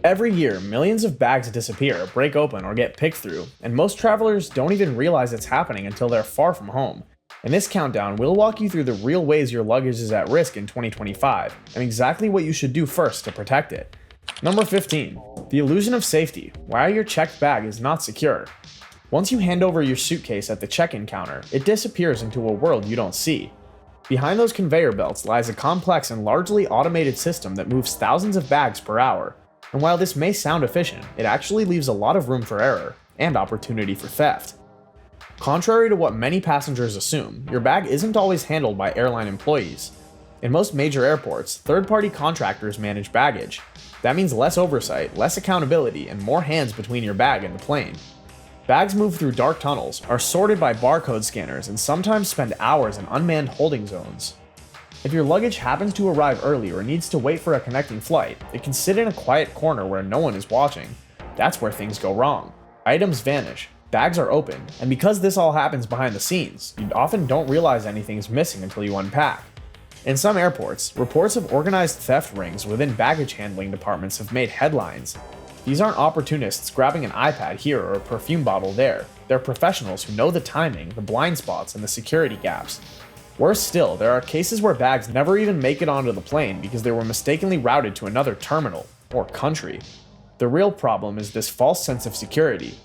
Every year, millions of bags disappear, break open, or get picked through, and most travelers don't even realize it's happening until they're far from home. In this countdown, we'll walk you through the real ways your luggage is at risk in 2025, and exactly what you should do first to protect it. Number 15. The illusion of safety. Why your checked bag is not secure. Once you hand over your suitcase at the check-in counter, it disappears into a world you don't see. Behind those conveyor belts lies a complex and largely automated system that moves thousands of bags per hour. And while this may sound efficient, it actually leaves a lot of room for error and opportunity for theft. Contrary to what many passengers assume, your bag isn't always handled by airline employees. In most major airports, third-party contractors manage baggage. That means less oversight, less accountability, and more hands between your bag and the plane. Bags move through dark tunnels, are sorted by barcode scanners, and sometimes spend hours in unmanned holding zones. If your luggage happens to arrive early or needs to wait for a connecting flight, it can sit in a quiet corner where no one is watching. That's where things go wrong. Items vanish, bags are open, and because this all happens behind the scenes, you often don't realize anything is missing until you unpack. In some airports, reports of organized theft rings within baggage handling departments have made headlines. These aren't opportunists grabbing an iPad here or a perfume bottle there. They're professionals who know the timing, the blind spots, and the security gaps. Worse still, there are cases where bags never even make it onto the plane because they were mistakenly routed to another terminal or country. The real problem is this false sense of security.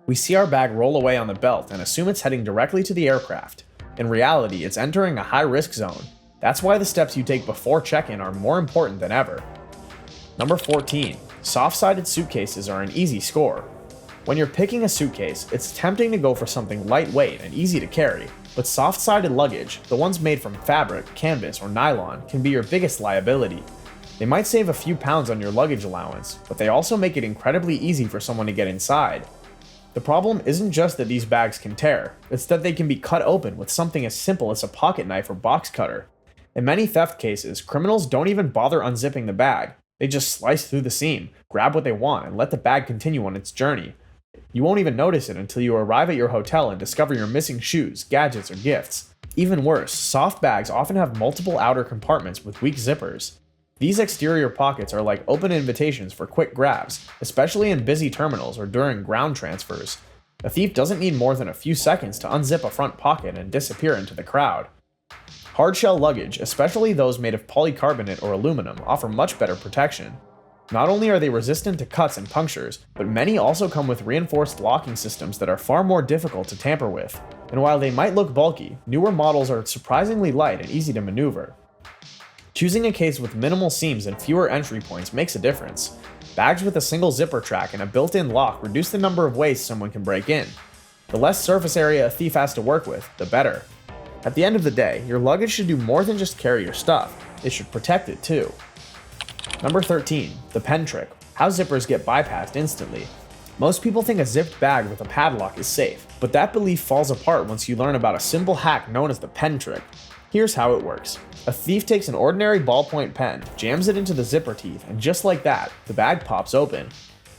We see our bag roll away on the belt and assume it's heading directly to the aircraft. In reality, it's entering a high-risk zone. That's why the steps you take before check-in are more important than ever. Number 14. Soft-sided suitcases are an easy score. When you're picking a suitcase, it's tempting to go for something lightweight and easy to carry, but soft-sided luggage, the ones made from fabric, canvas, or nylon, can be your biggest liability. They might save a few pounds on your luggage allowance, but they also make it incredibly easy for someone to get inside. The problem isn't just that these bags can tear, it's that they can be cut open with something as simple as a pocket knife or box cutter. In many theft cases, criminals don't even bother unzipping the bag. They just slice through the seam, grab what they want, and let the bag continue on its journey. You won't even notice it until you arrive at your hotel and discover your missing shoes, gadgets, or gifts. Even worse, soft bags often have multiple outer compartments with weak zippers. These exterior pockets are like open invitations for quick grabs, especially in busy terminals or during ground transfers. A thief doesn't need more than a few seconds to unzip a front pocket and disappear into the crowd. Hardshell luggage, especially those made of polycarbonate or aluminum, offer much better protection. Not only are they resistant to cuts and punctures, but many also come with reinforced locking systems that are far more difficult to tamper with. And while they might look bulky, newer models are surprisingly light and easy to maneuver. Choosing a case with minimal seams and fewer entry points makes a difference. Bags with a single zipper track and a built-in lock reduce the number of ways someone can break in. The less surface area a thief has to work with, the better. At the end of the day, your luggage should do more than just carry your stuff. It should protect it too. Number 13. The pen trick. How zippers get bypassed instantly. Most people think a zipped bag with a padlock is safe, but that belief falls apart once you learn about a simple hack known as the pen trick. Here's how it works. A thief takes an ordinary ballpoint pen, jams it into the zipper teeth, and just like that, the bag pops open.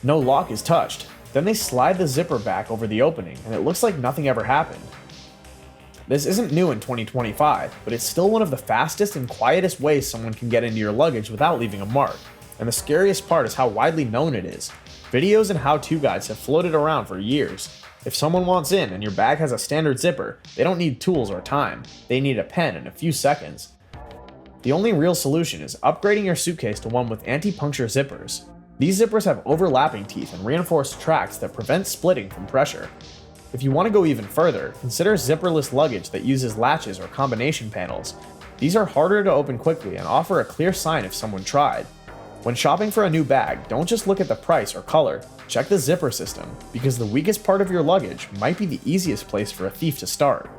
No lock is touched. Then they slide the zipper back over the opening, and it looks like nothing ever happened. This isn't new in 2025, but it's still one of the fastest and quietest ways someone can get into your luggage without leaving a mark. And the scariest part is how widely known it is. Videos and how-to guides have floated around for years. If someone wants in and your bag has a standard zipper, they don't need tools or time. They need a pen and a few seconds. The only real solution is upgrading your suitcase to one with anti-puncture zippers. These zippers have overlapping teeth and reinforced tracks that prevent splitting from pressure. If you want to go even further, consider zipperless luggage that uses latches or combination panels. These are harder to open quickly and offer a clear sign if someone tried. When shopping for a new bag, don't just look at the price or color, check the zipper system, because the weakest part of your luggage might be the easiest place for a thief to start.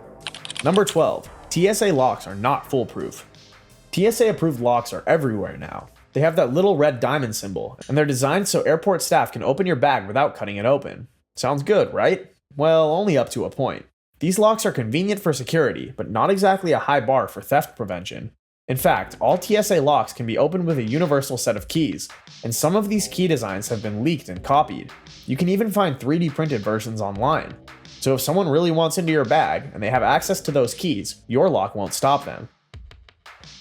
Number 12. TSA locks are not foolproof. TSA approved locks are everywhere now. They have that little red diamond symbol, and they're designed so airport staff can open your bag without cutting it open. Sounds good, right? Well, only up to a point. These locks are convenient for security, but not exactly a high bar for theft prevention. In fact, all TSA locks can be opened with a universal set of keys, and some of these key designs have been leaked and copied. You can even find 3D printed versions online. So if someone really wants into your bag, and they have access to those keys, your lock won't stop them.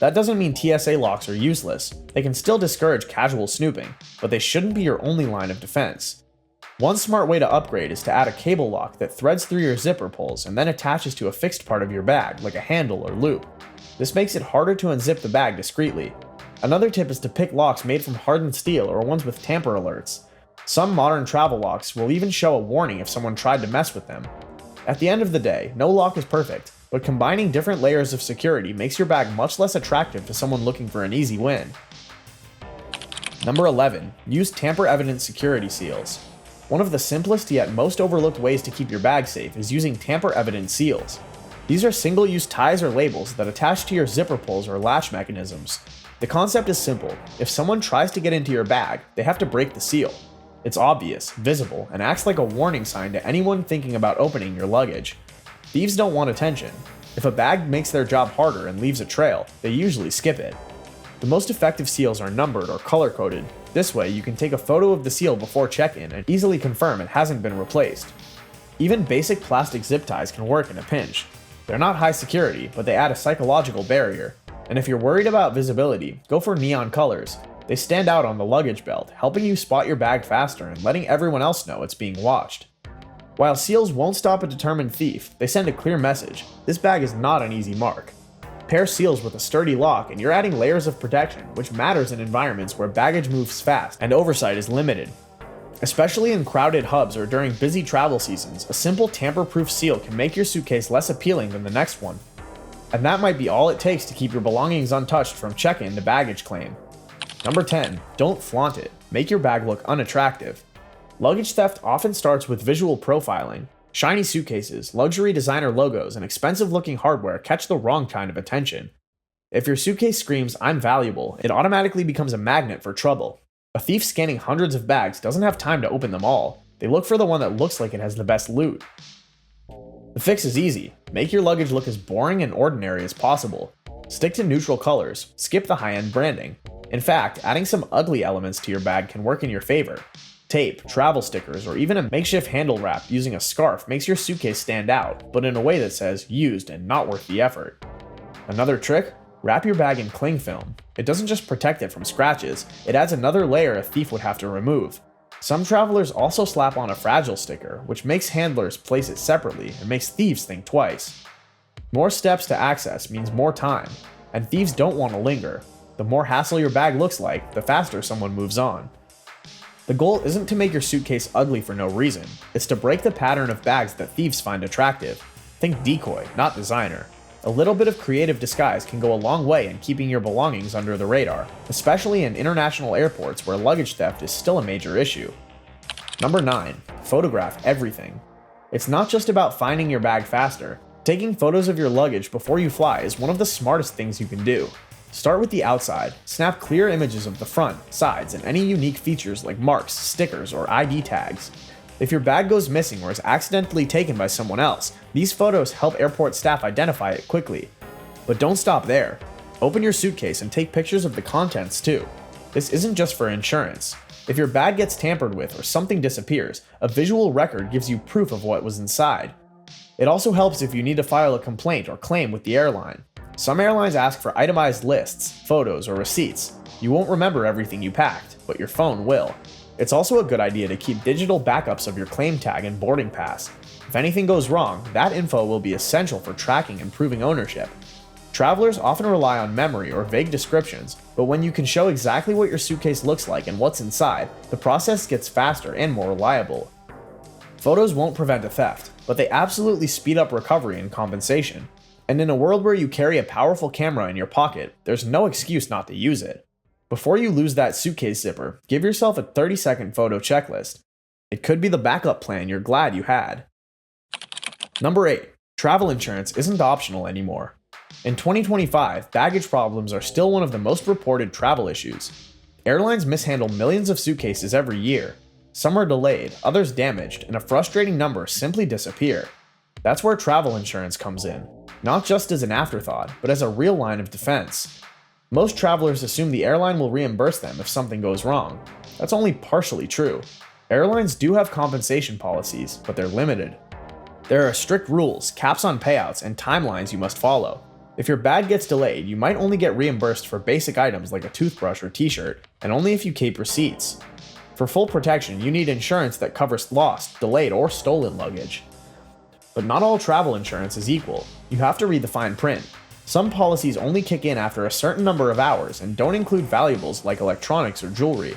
That doesn't mean TSA locks are useless. They can still discourage casual snooping, but they shouldn't be your only line of defense. One smart way to upgrade is to add a cable lock that threads through your zipper pulls and then attaches to a fixed part of your bag, like a handle or loop. This makes it harder to unzip the bag discreetly. Another tip is to pick locks made from hardened steel or ones with tamper alerts. Some modern travel locks will even show a warning if someone tried to mess with them. At the end of the day, no lock is perfect, but combining different layers of security makes your bag much less attractive to someone looking for an easy win. Number 11. Use tamper-evident security seals. One of the simplest yet most overlooked ways to keep your bag safe is using tamper-evident seals. These are single-use ties or labels that attach to your zipper pulls or latch mechanisms. The concept is simple. If someone tries to get into your bag, they have to break the seal. It's obvious, visible, and acts like a warning sign to anyone thinking about opening your luggage. Thieves don't want attention. If a bag makes their job harder and leaves a trail, they usually skip it. The most effective seals are numbered or color-coded. This way, you can take a photo of the seal before check-in and easily confirm it hasn't been replaced. Even basic plastic zip ties can work in a pinch. They're not high security, but they add a psychological barrier. And if you're worried about visibility, go for neon colors. They stand out on the luggage belt, helping you spot your bag faster and letting everyone else know it's being watched. While seals won't stop a determined thief, they send a clear message. This bag is not an easy mark. Pair seals with a sturdy lock and you're adding layers of protection, which matters in environments where baggage moves fast and oversight is limited. Especially in crowded hubs or during busy travel seasons, a simple tamper-proof seal can make your suitcase less appealing than the next one. And that might be all it takes to keep your belongings untouched from check-in to baggage claim. Number 10. Don't flaunt it. Make your bag look unattractive. Luggage theft often starts with visual profiling. Shiny suitcases, luxury designer logos, and expensive-looking hardware catch the wrong kind of attention. If your suitcase screams, "I'm valuable," it automatically becomes a magnet for trouble. A thief scanning hundreds of bags doesn't have time to open them all. They look for the one that looks like it has the best loot. The fix is easy. Make your luggage look as boring and ordinary as possible. Stick to neutral colors. Skip the high-end branding. In fact, adding some ugly elements to your bag can work in your favor. Tape, travel stickers, or even a makeshift handle wrap using a scarf makes your suitcase stand out, but in a way that says used and not worth the effort. Another trick? Wrap your bag in cling film. It doesn't just protect it from scratches, it adds another layer a thief would have to remove. Some travelers also slap on a fragile sticker, which makes handlers place it separately and makes thieves think twice. More steps to access means more time, and thieves don't want to linger. The more hassle your bag looks like, the faster someone moves on. The goal isn't to make your suitcase ugly for no reason, it's to break the pattern of bags that thieves find attractive. Think decoy, not designer. A little bit of creative disguise can go a long way in keeping your belongings under the radar, especially in international airports where luggage theft is still a major issue. Number 9. Photograph everything. It's not just about finding your bag faster. Taking photos of your luggage before you fly is one of the smartest things you can do. Start with the outside. Snap clear images of the front, sides, and any unique features like marks, stickers, or ID tags. If your bag goes missing or is accidentally taken by someone else, these photos help airport staff identify it quickly. But don't stop there. Open your suitcase and take pictures of the contents too. This isn't just for insurance. If your bag gets tampered with or something disappears, a visual record gives you proof of what was inside. It also helps if you need to file a complaint or claim with the airline. Some airlines ask for itemized lists, photos, or receipts. You won't remember everything you packed, but your phone will. It's also a good idea to keep digital backups of your claim tag and boarding pass. If anything goes wrong, that info will be essential for tracking and proving ownership. Travelers often rely on memory or vague descriptions, but when you can show exactly what your suitcase looks like and what's inside, the process gets faster and more reliable. Photos won't prevent a theft, but they absolutely speed up recovery and compensation. And in a world where you carry a powerful camera in your pocket, there's no excuse not to use it. Before you lose that suitcase zipper, give yourself a 30-second photo checklist. It could be the backup plan you're glad you had. Number 8. Travel insurance isn't optional anymore. In 2025, baggage problems are still one of the most reported travel issues. Airlines mishandle millions of suitcases every year. Some are delayed, others damaged, and a frustrating number simply disappear. That's where travel insurance comes in, not just as an afterthought, but as a real line of defense. Most travelers assume the airline will reimburse them if something goes wrong. That's only partially true. Airlines do have compensation policies, but they're limited. There are strict rules, caps on payouts, and timelines you must follow. If your bag gets delayed, you might only get reimbursed for basic items like a toothbrush or t-shirt, and only if you keep receipts. For full protection, you need insurance that covers lost, delayed, or stolen luggage. But not all travel insurance is equal. You have to read the fine print. Some policies only kick in after a certain number of hours and don't include valuables like electronics or jewelry.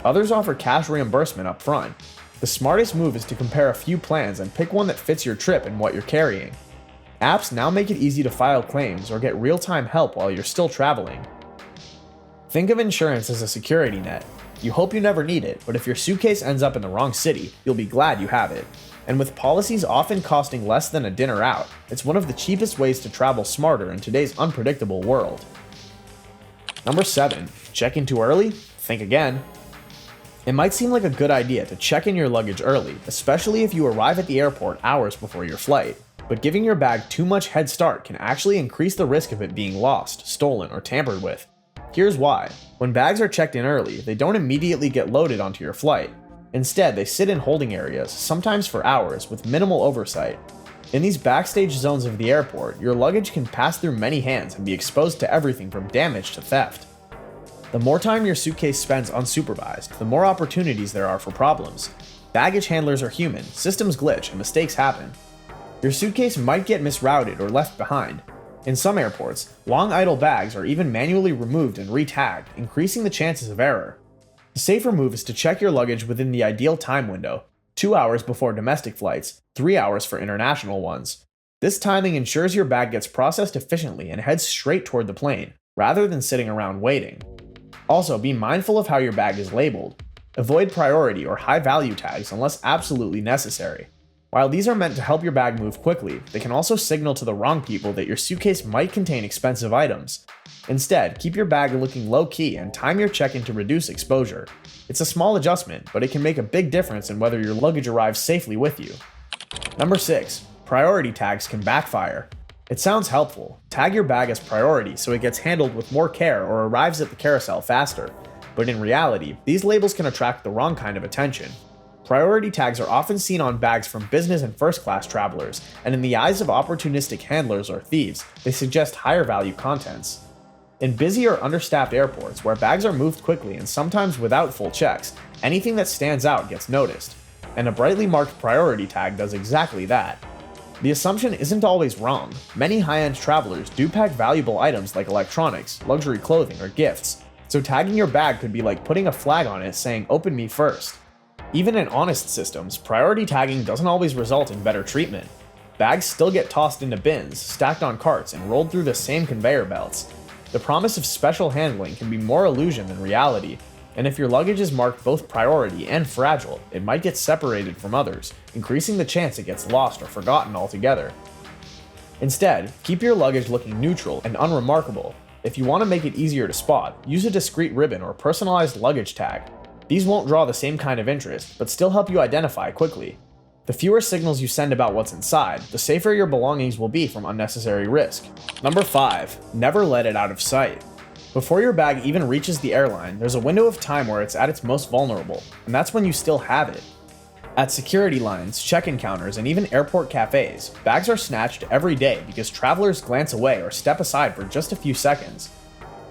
Others offer cash reimbursement up front. The smartest move is to compare a few plans and pick one that fits your trip and what you're carrying. Apps now make it easy to file claims or get real-time help while you're still traveling. Think of insurance as a security net. You hope you never need it, but if your suitcase ends up in the wrong city, you'll be glad you have it. And with policies often costing less than a dinner out, it's one of the cheapest ways to travel smarter in today's unpredictable world. Number 7. Check in too early? Think again. It might seem like a good idea to check in your luggage early, especially if you arrive at the airport hours before your flight. But giving your bag too much head start can actually increase the risk of it being lost, stolen, or tampered with. Here's why. When bags are checked in early, they don't immediately get loaded onto your flight. Instead, they sit in holding areas, sometimes for hours, with minimal oversight. In these backstage zones of the airport, your luggage can pass through many hands and be exposed to everything from damage to theft. The more time your suitcase spends unsupervised, the more opportunities there are for problems. Baggage handlers are human, systems glitch, and mistakes happen. Your suitcase might get misrouted or left behind. In some airports, long idle bags are even manually removed and re-tagged, increasing the chances of error. The safer move is to check your luggage within the ideal time window, 2 hours before domestic flights, 3 hours for international ones. This timing ensures your bag gets processed efficiently and heads straight toward the plane, rather than sitting around waiting. Also, be mindful of how your bag is labeled. Avoid priority or high-value tags unless absolutely necessary. While these are meant to help your bag move quickly, they can also signal to the wrong people that your suitcase might contain expensive items. Instead, keep your bag looking low-key and time your check-in to reduce exposure. It's a small adjustment, but it can make a big difference in whether your luggage arrives safely with you. Number 6. Priority tags can backfire. It sounds helpful. Tag your bag as priority so it gets handled with more care or arrives at the carousel faster. But in reality, these labels can attract the wrong kind of attention. Priority tags are often seen on bags from business and first-class travelers, and in the eyes of opportunistic handlers or thieves, they suggest higher value contents. In busy or understaffed airports, where bags are moved quickly and sometimes without full checks, anything that stands out gets noticed, and a brightly marked priority tag does exactly that. The assumption isn't always wrong. Many high-end travelers do pack valuable items like electronics, luxury clothing, or gifts, so tagging your bag could be like putting a flag on it saying "Open me first." Even in honest systems, priority tagging doesn't always result in better treatment. Bags still get tossed into bins, stacked on carts, and rolled through the same conveyor belts. The promise of special handling can be more illusion than reality, and if your luggage is marked both priority and fragile, it might get separated from others, increasing the chance it gets lost or forgotten altogether. Instead, keep your luggage looking neutral and unremarkable. If you want to make it easier to spot, use a discreet ribbon or personalized luggage tag. These won't draw the same kind of interest, but still help you identify quickly. The fewer signals you send about what's inside, the safer your belongings will be from unnecessary risk. Number 5. Never let it out of sight. Before your bag even reaches the airline, there's a window of time where it's at its most vulnerable, and that's when you still have it. At security lines, check-in counters, and even airport cafes, bags are snatched every day because travelers glance away or step aside for just a few seconds.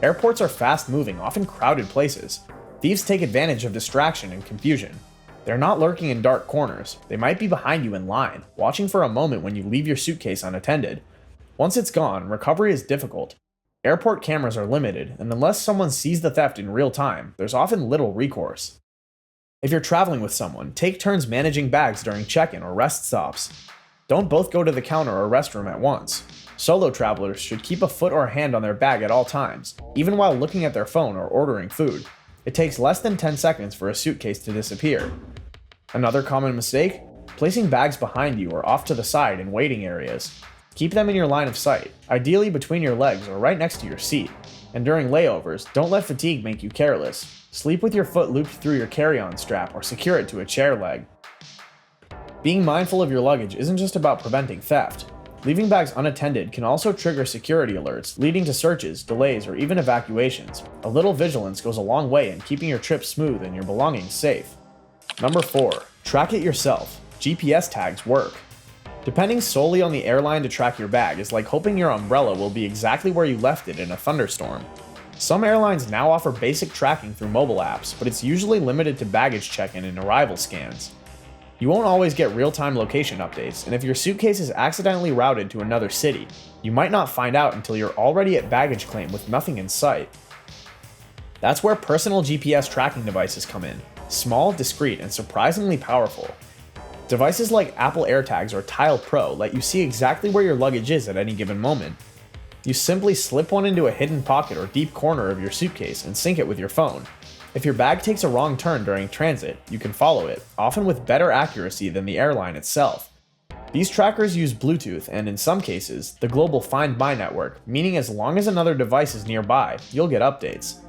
Airports are fast-moving, often crowded places. Thieves take advantage of distraction and confusion. They're not lurking in dark corners. They might be behind you in line, watching for a moment when you leave your suitcase unattended. Once it's gone, recovery is difficult. Airport cameras are limited, and unless someone sees the theft in real time, there's often little recourse. If you're traveling with someone, take turns managing bags during check-in or rest stops. Don't both go to the counter or restroom at once. Solo travelers should keep a foot or a hand on their bag at all times, even while looking at their phone or ordering food. It takes less than 10 seconds for a suitcase to disappear. Another common mistake? Placing bags behind you or off to the side in waiting areas. Keep them in your line of sight, ideally between your legs or right next to your seat. And during layovers, don't let fatigue make you careless. Sleep with your foot looped through your carry-on strap or secure it to a chair leg. Being mindful of your luggage isn't just about preventing theft. Leaving bags unattended can also trigger security alerts, leading to searches, delays, or even evacuations. A little vigilance goes a long way in keeping your trip smooth and your belongings safe. Number 4. Track it yourself. GPS tags work. Depending solely on the airline to track your bag is like hoping your umbrella will be exactly where you left it in a thunderstorm. Some airlines now offer basic tracking through mobile apps, but it's usually limited to baggage check-in and arrival scans. You won't always get real-time location updates, and if your suitcase is accidentally routed to another city, you might not find out until you're already at baggage claim with nothing in sight. That's where personal GPS tracking devices come in, small, discreet, and surprisingly powerful. Devices like Apple AirTags or Tile Pro let you see exactly where your luggage is at any given moment. You simply slip one into a hidden pocket or deep corner of your suitcase and sync it with your phone. If your bag takes a wrong turn during transit, you can follow it, often with better accuracy than the airline itself. These trackers use Bluetooth and, in some cases, the global Find My network, meaning as long as another device is nearby, you'll get updates.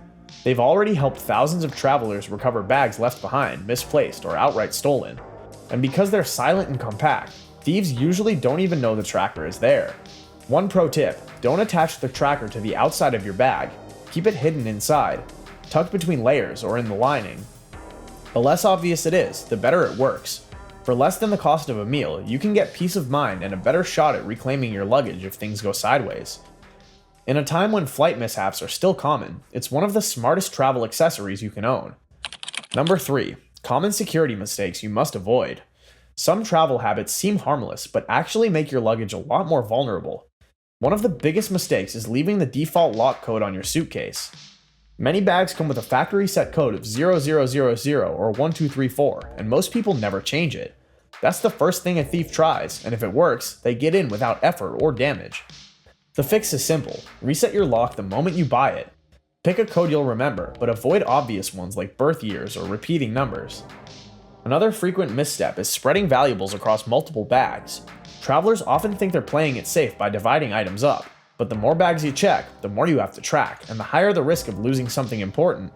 They've already helped thousands of travelers recover bags left behind, misplaced, or outright stolen. And because they're silent and compact, thieves usually don't even know the tracker is there. One pro tip, don't attach the tracker to the outside of your bag. Keep it hidden inside, tucked between layers or in the lining. The less obvious it is, the better it works. For less than the cost of a meal, you can get peace of mind and a better shot at reclaiming your luggage if things go sideways. In a time when flight mishaps are still common, it's one of the smartest travel accessories you can own. Number 3. Common security mistakes you must avoid. Some travel habits seem harmless, but actually make your luggage a lot more vulnerable. One of the biggest mistakes is leaving the default lock code on your suitcase. Many bags come with a factory set code of 0000 or 1234, and most people never change it. That's the first thing a thief tries, and if it works, they get in without effort or damage. The fix is simple. Reset your lock the moment you buy it. Pick a code you'll remember, but avoid obvious ones like birth years or repeating numbers. Another frequent misstep is spreading valuables across multiple bags. Travelers often think they're playing it safe by dividing items up, but the more bags you check, the more you have to track, and the higher the risk of losing something important.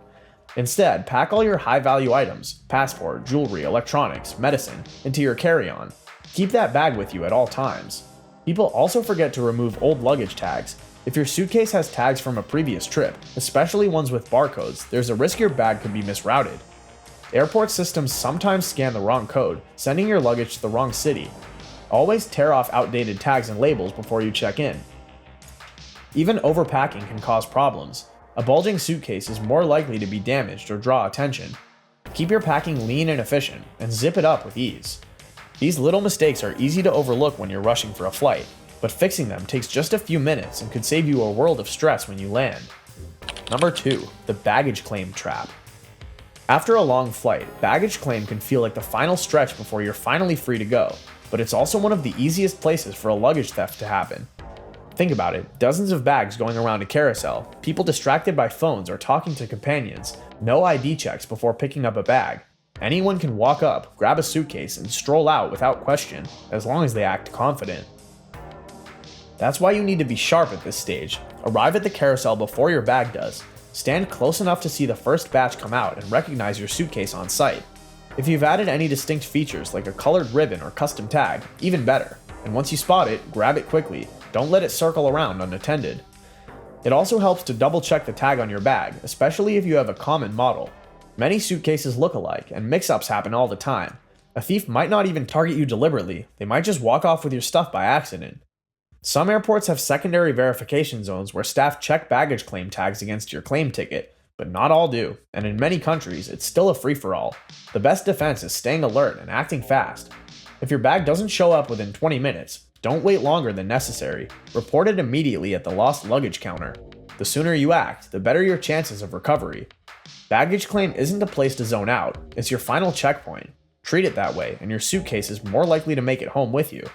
Instead, pack all your high-value items, passport, jewelry, electronics, medicine, into your carry-on. Keep that bag with you at all times. People also forget to remove old luggage tags. If your suitcase has tags from a previous trip, especially ones with barcodes, there's a risk your bag could be misrouted. Airport systems sometimes scan the wrong code, sending your luggage to the wrong city. Always tear off outdated tags and labels before you check in. Even overpacking can cause problems. A bulging suitcase is more likely to be damaged or draw attention. Keep your packing lean and efficient, and zip it up with ease. These little mistakes are easy to overlook when you're rushing for a flight, but fixing them takes just a few minutes and could save you a world of stress when you land. Number 2. The baggage claim trap. After a long flight, baggage claim can feel like the final stretch before you're finally free to go, but it's also one of the easiest places for a luggage theft to happen. Think about it, dozens of bags going around a carousel, people distracted by phones or talking to companions, no ID checks before picking up a bag. Anyone can walk up, grab a suitcase, and stroll out without question, as long as they act confident. That's why you need to be sharp at this stage. Arrive at the carousel before your bag does. Stand close enough to see the first batch come out and recognize your suitcase on sight. If you've added any distinct features like a colored ribbon or custom tag, even better. And once you spot it, grab it quickly. Don't let it circle around unattended. It also helps to double check the tag on your bag, especially if you have a common model. Many suitcases look alike, and mix-ups happen all the time. A thief might not even target you deliberately, they might just walk off with your stuff by accident. Some airports have secondary verification zones where staff check baggage claim tags against your claim ticket, but not all do, and in many countries, it's still a free-for-all. The best defense is staying alert and acting fast. If your bag doesn't show up within 20 minutes, don't wait longer than necessary. Report it immediately at the lost luggage counter. The sooner you act, the better your chances of recovery. Baggage claim isn't a place to zone out, it's your final checkpoint. Treat it that way, and your suitcase is more likely to make it home with you.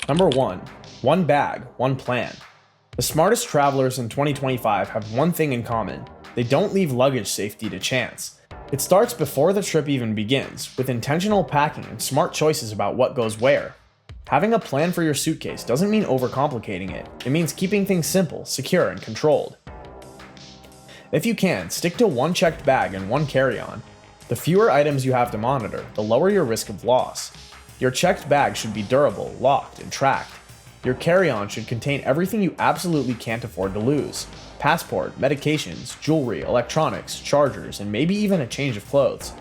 Number 1. One bag, one plan. The smartest travelers in 2025 have one thing in common. They don't leave luggage safety to chance. It starts before the trip even begins, with intentional packing and smart choices about what goes where. Having a plan for your suitcase doesn't mean overcomplicating it. It means keeping things simple, secure, and controlled. If you can, stick to one checked bag and one carry-on. The fewer items you have to monitor, the lower your risk of loss. Your checked bag should be durable, locked, and tracked. Your carry-on should contain everything you absolutely can't afford to lose. Passport, medications, jewelry, electronics, chargers, and maybe even a change of clothes.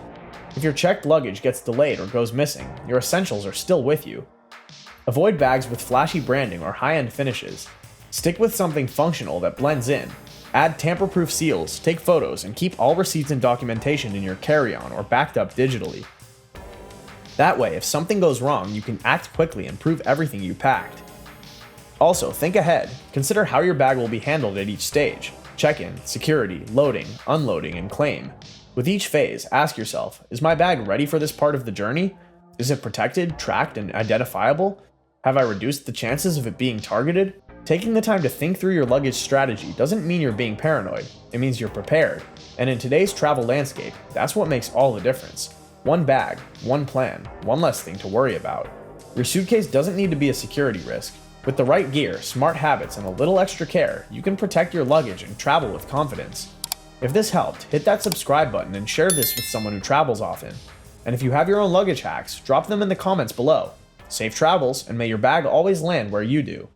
If your checked luggage gets delayed or goes missing, your essentials are still with you. Avoid bags with flashy branding or high-end finishes. Stick with something functional that blends in. Add tamper-proof seals, take photos, and keep all receipts and documentation in your carry-on or backed up digitally. That way, if something goes wrong, you can act quickly and prove everything you packed. Also, think ahead. Consider how your bag will be handled at each stage: check-in, security, loading, unloading, and claim. With each phase, ask yourself, is my bag ready for this part of the journey? Is it protected, tracked, and identifiable? Have I reduced the chances of it being targeted? Taking the time to think through your luggage strategy doesn't mean you're being paranoid. It means you're prepared. And in today's travel landscape, that's what makes all the difference. One bag, one plan, one less thing to worry about. Your suitcase doesn't need to be a security risk. With the right gear, smart habits, and a little extra care, you can protect your luggage and travel with confidence. If this helped, hit that subscribe button and share this with someone who travels often. And if you have your own luggage hacks, drop them in the comments below. Safe travels, and may your bag always land where you do.